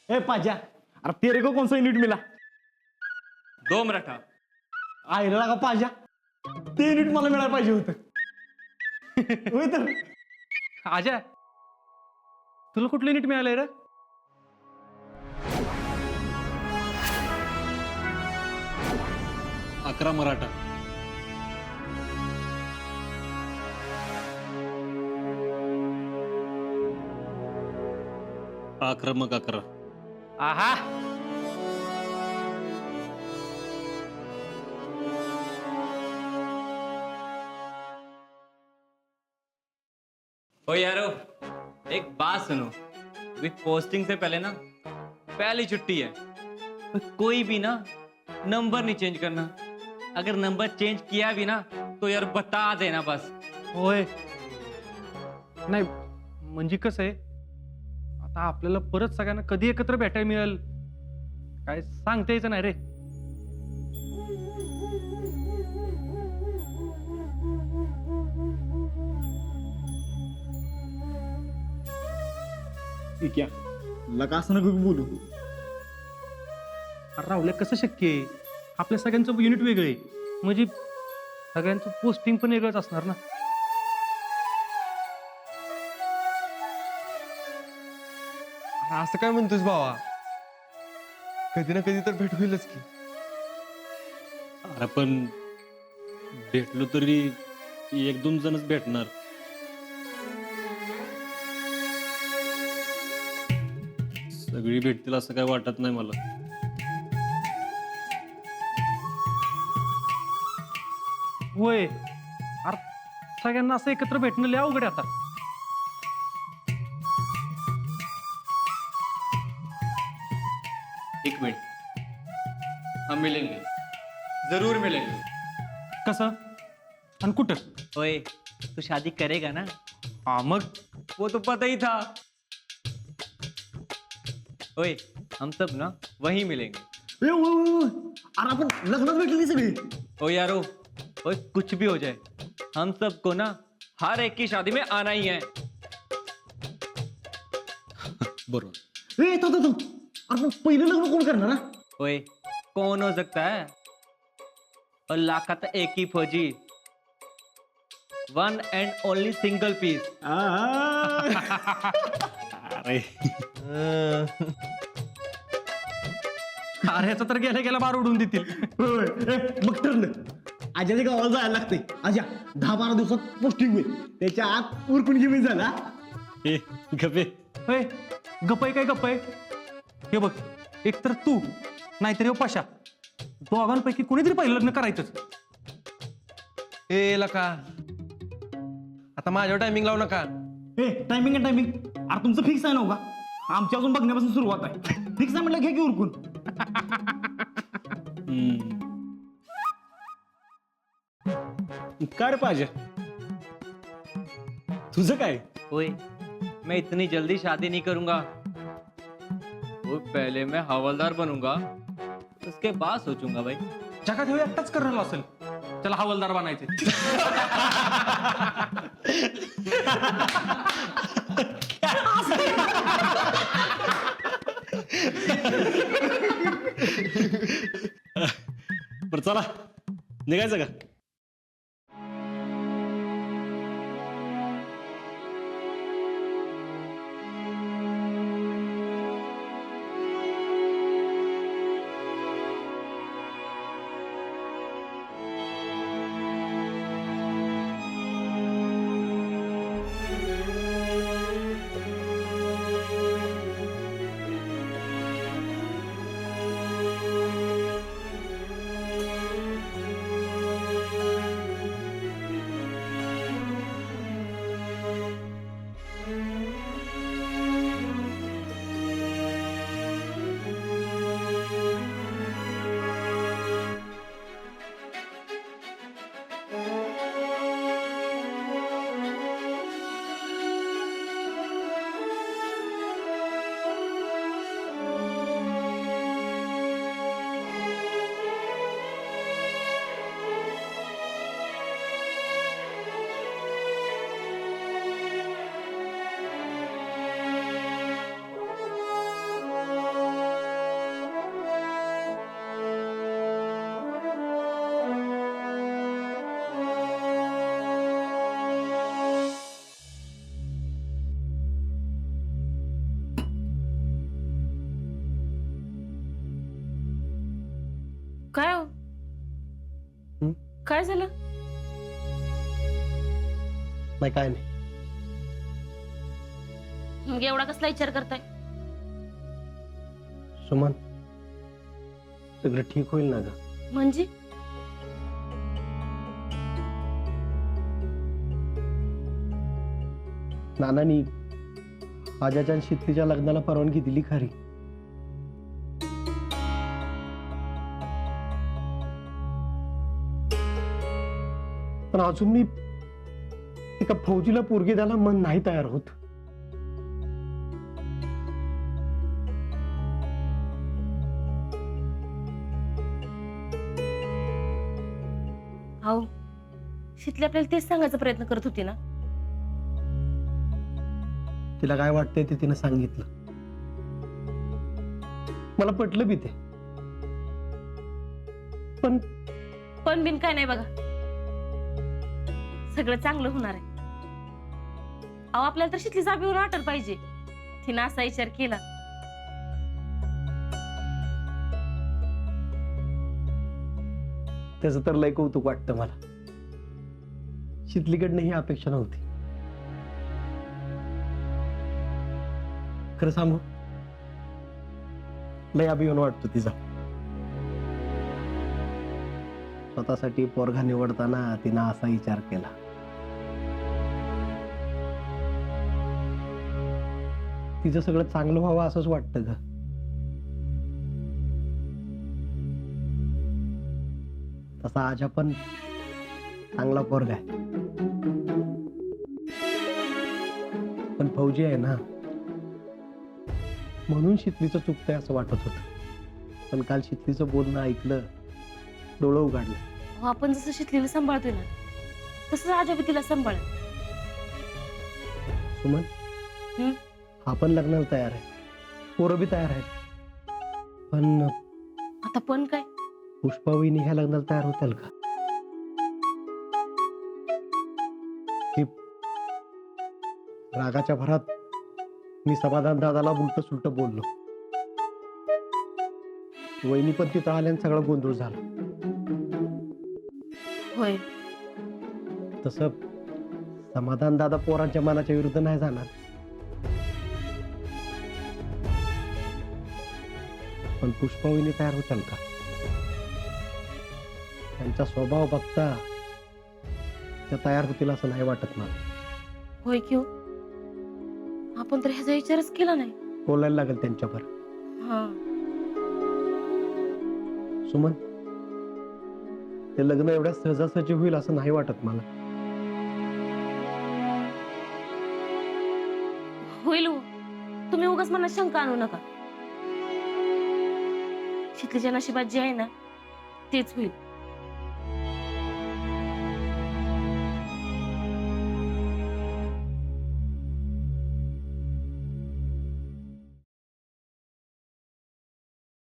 ए पाजा, अरे तेरे को कौन सा यूनिट मिला? 2 मराठा. आयला का पाजा, ते यूनिट मला मिळायला पाहिजे होतं. होय तर अजय, तुला कुठलं नीट मिळालंय रे? अकरा मराठा. आक्रमक 11. आहा, ओ यारो, एक बात सुनो. अभी पोस्टिंग से पहले ना पहली छुट्टी है. तो कोई भी ना नंबर नहीं चेंज करना. अगर नंबर चेंज किया भी ना तो यार बता देना बस. होय. नाही म्हणजे कसं आहे, आता आपल्याला परत सगळ्यांना कधी एकत्र भेटायला मिळेल काय सांगता यायचं नाही रे. ठीक आहे, लका असं नको बोलू. अरे राहुल्या, कसं शक्य आहे? आपल्या सगळ्यांचं युनिट वेगळं आहे, म्हणजे सगळ्यांचं पोस्टिंग पण वेगळंच असणार ना. असं काय म्हणतोस भावा? कधी ना कधी तर भेट होईलच की. अरे पण भेटलो तरी 1-2 जणच भेटणार. सगळी भेटतील असं काय वाटत नाही मला. होय. अरे सगळ्यांना असं एकत्र भेटणं लय अवघड आहे आता. एक मिनट, हम मिलेंगे, जरूर मिलेंगे. कसं आणि कुठं? ओए, तू शादी करेगा ना? हा मग वो तो पता ही था. ओए, हम सब ना वहीं मिलेंगे. ए, ओ, ओ, ओ, अरे आपण लग्नात भेटली सगळी. ओ यारो, ओए कुछ भी हो जाए, हम सबको ना हर एक की शादी में आना ही है. बरोबर. ए तो अरे पण पहिलं लग्न कोण करणार हा? ओए, कौन हो सकता है? और लाखत एक ही फौजी, one and only single piece. अरे अरे ह्याचं तर गेल्या गेल्या बार उडून देतील. होय. ए, मग ठरलं, आज्याच्या गावाला जायला लागते. आज्या 10-12 दिवसात पोस्टिंग होईल, त्याच्या आत उरकून घेऊन झाला. हे गपे. होय, गप्पय काय गप्पय? हे बघ, एक तर तू नाहीतर ह्यो पाशा, दोघांपैकी कोणीतरी पहिलं लग्न करायचंच. ए लका, आता माझ्यावर टायमिंग लावू नका. ए टायमिंग अरे तुमचं फिक्स आहे ना का? आमची अजून बघण्यापासून सुरुवात आहे. फिक्स आहे म्हटलं घ्या की उरकून. काय रे पाहिजे तुझं काय? ओए, मैं इतनी जल्दी शादी नहीं करूंगा. वो पहले मैं हवलदार बनूंगा, उसके बाद सोचूंगा भाई. जगात ह्यो एकटाच करणार असेल त्याला हवालदार बनायचे. बरं चला, निघायचं का? काय हो हं? काय झालं? नाही काय नाही. मग एवढा कसला विचार करताय? सुमन, सगळं ठीक होईल ना ग? म्हणजे नानांनी आजाच्या आणि शीतलीच्या लग्नाला परवानगी दिली खरी, पण अजून मी एका फौजीला पोरगी द्यायला मन नाही तयार होत. अहो शीतली आपल्याला तेच सांगायचा प्रयत्न करत होती ना. तिला काय वाटतंय ते तिने सांगितलं. मला पटलं बी ते, पण पण बिन काय नाही बघा, सगळं चांगलं होणार आहे. अहो आपल्याला तर शीतली जाबीवर वाटत पाहिजे, तिनं असा विचार केला. त्याचं तर लय कौतुक वाटतं मला. शीतलीकडनं ही अपेक्षा नव्हती. खरं सांगू, लय अभिमान वाटतो तिचा. स्वतःसाठी पोरगा निवडताना तिनं असा विचार केला. तिचं सगळं चांगलं व्हावं असंच वाटतं ग. तसा आजा पण चांगला पोरगा आहे, पण फौजी आहे ना, म्हणून शीतलीचं चुकतंय असं वाटत होतं. पण काल शीतलीचं बोलणं ऐकलं, डोळं उघडलं. अहो आपण जसं शीतलीला सांभाळतोय ना, तसं आजा बी तिला सांभाळ. सुमन, हं? आपण लग्नाला तयार आहे, पोरं बी तयार आहेत, पण आता पण काय? पुष्पावहिनी ह्या लग्नाला तयार होतील का? हे रागाच्या भरात मी समाधान दादाला उलट सुलट बोललो. वहिनी पण तिथं आल्याने सगळं गोंधळ झाला. होय, तसं समाधान दादा पोरांच्या मनाच्या विरुद्ध नाही जाणार, पण पुष्पावहिनी तयार होतील का? त्यांचा स्वभाव बघता त्या तयार होतील असं नाही वाटत मला. होय की हो, आपण तर ह्याचा विचारच केला नाही. बोलायला लागेल त्यांच्यावर. हा, सुमन, ते लग्न एवढ्या सहजासहजी होईल असं नाही वाटत मला. होईल हो. तुम्ही उगाच मनात शंका आणू नका. शीतलीच्या नशिबात जे आहे ना तेच होईल.